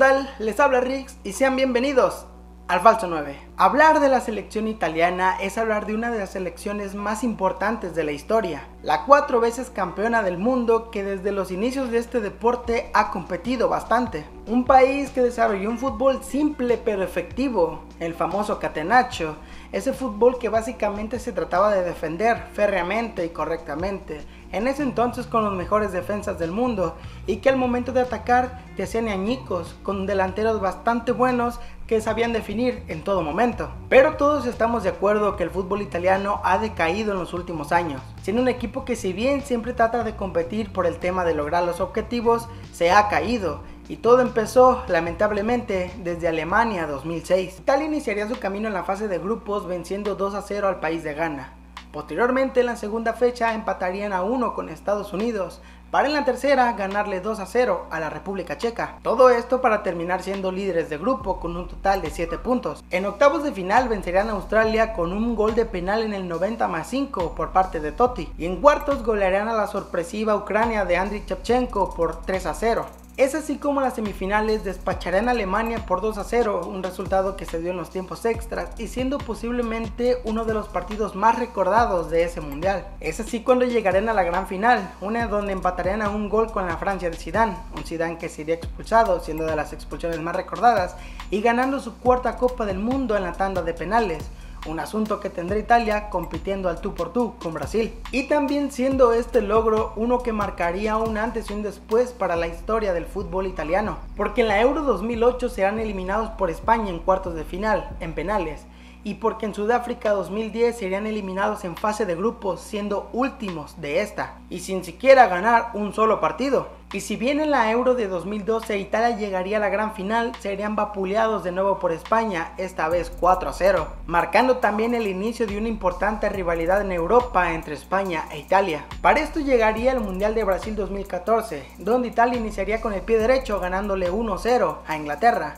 tal? Les habla Rix y sean bienvenidos al Falso 9. Hablar de la selección italiana es hablar de una de las selecciones más importantes de la historia, la 4 veces campeona del mundo que desde los inicios de este deporte ha competido bastante. Un país que desarrolló un fútbol simple pero efectivo, el famoso catenaccio, ese fútbol que básicamente se trataba de defender férreamente y correctamente, en ese entonces con los mejores defensas del mundo, y que al momento de atacar te hacían añicos con delanteros bastante buenos que sabían definir en todo momento. Pero todos estamos de acuerdo que el fútbol italiano ha decaído en los últimos años, siendo un equipo que si bien siempre trata de competir por el tema de lograr los objetivos, se ha caído. Y todo empezó, lamentablemente, desde Alemania 2006. Italia iniciaría su camino en la fase de grupos venciendo 2-0 al país de Ghana. Posteriormente, en la segunda fecha, empatarían a 1 con Estados Unidos, para en la tercera ganarle 2-0 a la República Checa. Todo esto para terminar siendo líderes de grupo con un total de 7 puntos. En octavos de final vencerían a Australia con un gol de penal en el 90+5 por parte de Totti. Y en cuartos golearían a la sorpresiva Ucrania de Andriy Shevchenko por 3-0. Es así como las semifinales despacharían a Alemania por 2-0, un resultado que se dio en los tiempos extras y siendo posiblemente uno de los partidos más recordados de ese mundial. Es así cuando llegarían a la gran final, una donde empatarían a un gol con la Francia de Zidane, un Zidane que sería expulsado, siendo de las expulsiones más recordadas, y ganando su cuarta Copa del Mundo en la tanda de penales. Un asunto que tendrá Italia compitiendo al tú por tú con Brasil. Y también siendo este logro uno que marcaría un antes y un después para la historia del fútbol italiano. Porque en la Euro 2008 serán eliminados por España en cuartos de final, en penales. Y porque en Sudáfrica 2010 serían eliminados en fase de grupos siendo últimos de esta. Y sin siquiera ganar un solo partido. Y si bien en la Euro de 2012 Italia llegaría a la gran final, serían vapuleados de nuevo por España, esta vez 4-0, marcando también el inicio de una importante rivalidad en Europa entre España e Italia. Para esto llegaría el Mundial de Brasil 2014, donde Italia iniciaría con el pie derecho ganándole 1-0 a Inglaterra.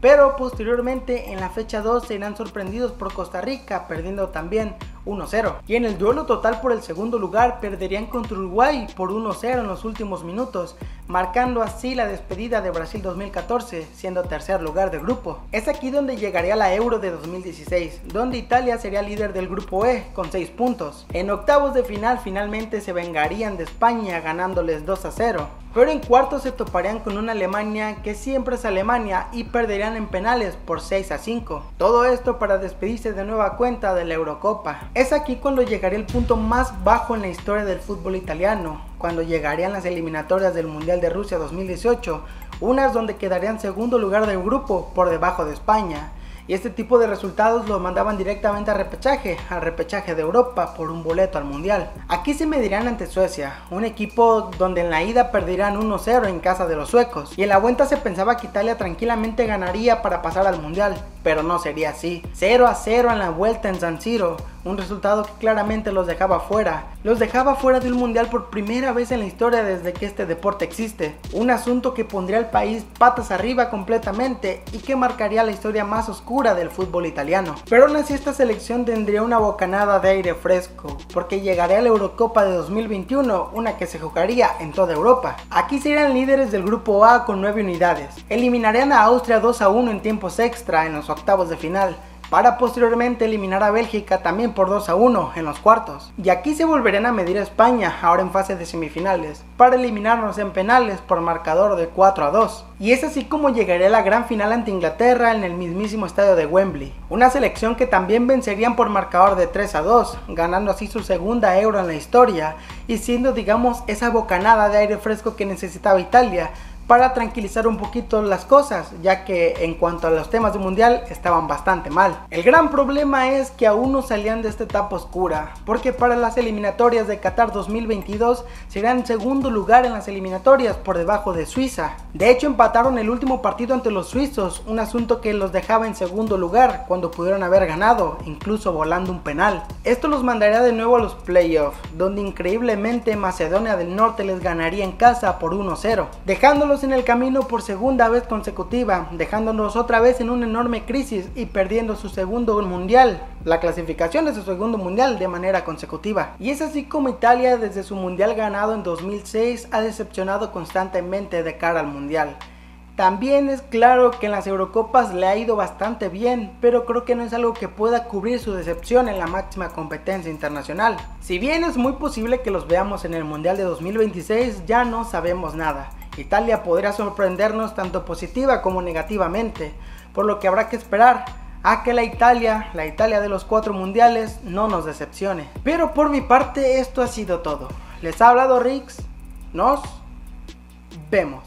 Pero posteriormente en la fecha 2 serán sorprendidos por Costa Rica, perdiendo también 1-0. Y en el duelo total por el segundo lugar perderían contra Uruguay por 1-0 en los últimos minutos, marcando así la despedida de Brasil 2014, siendo tercer lugar de grupo. Es aquí donde llegaría la Euro de 2016, donde Italia sería líder del grupo E con 6 puntos. En octavos de final finalmente se vengarían de España ganándoles 2-0. Pero en cuartos se toparían con una Alemania que siempre es Alemania y perderían en penales por 6-5. Todo esto para despedirse de nueva cuenta de la Eurocopa. Es aquí cuando llegaría el punto más bajo en la historia del fútbol italiano, cuando llegarían las eliminatorias del Mundial de Rusia 2018, unas donde quedarían segundo lugar del grupo por debajo de España. Y este tipo de resultados los mandaban directamente al repechaje de Europa por un boleto al Mundial. Aquí se medirían ante Suecia, un equipo donde en la ida perderían 1-0 en casa de los suecos. Y en la vuelta se pensaba que Italia tranquilamente ganaría para pasar al Mundial, pero no sería así. 0-0 en la vuelta en San Siro, un resultado que claramente los dejaba fuera. Los dejaba fuera de un mundial por primera vez en la historia desde que este deporte existe. Un asunto que pondría al país patas arriba completamente y que marcaría la historia más oscura del fútbol italiano. Pero aún así esta selección tendría una bocanada de aire fresco, porque llegaría a la Eurocopa de 2021, una que se jugaría en toda Europa. Aquí serían líderes del grupo A con 9 unidades. Eliminarían a Austria 2-1 en tiempos extra en los octavos de final, para posteriormente eliminar a Bélgica también por 2-1 en los cuartos. Y aquí se volverían a medir a España, ahora en fase de semifinales, para eliminarnos en penales por marcador de 4-2. Y es así como llegaría a la gran final ante Inglaterra en el mismísimo estadio de Wembley. Una selección que también vencerían por marcador de 3-2, ganando así su segunda Euro en la historia y siendo, digamos, esa bocanada de aire fresco que necesitaba Italia para tranquilizar un poquito las cosas, ya que en cuanto a los temas del mundial estaban bastante mal. El gran problema es que aún no salían de esta etapa oscura, porque para las eliminatorias de Qatar 2022 serán segundo lugar en las eliminatorias por debajo de Suiza. De hecho empataron el último partido ante los suizos, un asunto que los dejaba en segundo lugar cuando pudieron haber ganado, incluso volando un penal. Esto los mandaría de nuevo a los playoffs, donde increíblemente Macedonia del Norte les ganaría en casa por 1-0, dejándolos en el camino por segunda vez consecutiva, dejándonos otra vez en una enorme crisis y perdiendo su segundo mundial, la clasificación de su segundo mundial de manera consecutiva. Y es así como Italia desde su mundial ganado en 2006 ha decepcionado constantemente de cara al mundial. También es claro que en las Eurocopas le ha ido bastante bien, pero creo que no es algo que pueda cubrir su decepción en la máxima competencia internacional. Si bien es muy posible que los veamos en el Mundial de 2026, ya no sabemos nada. Italia podría sorprendernos tanto positiva como negativamente, por lo que habrá que esperar a que la Italia de los 4 mundiales no nos decepcione. Pero por mi parte esto ha sido todo. Les ha hablado Rix, nos vemos.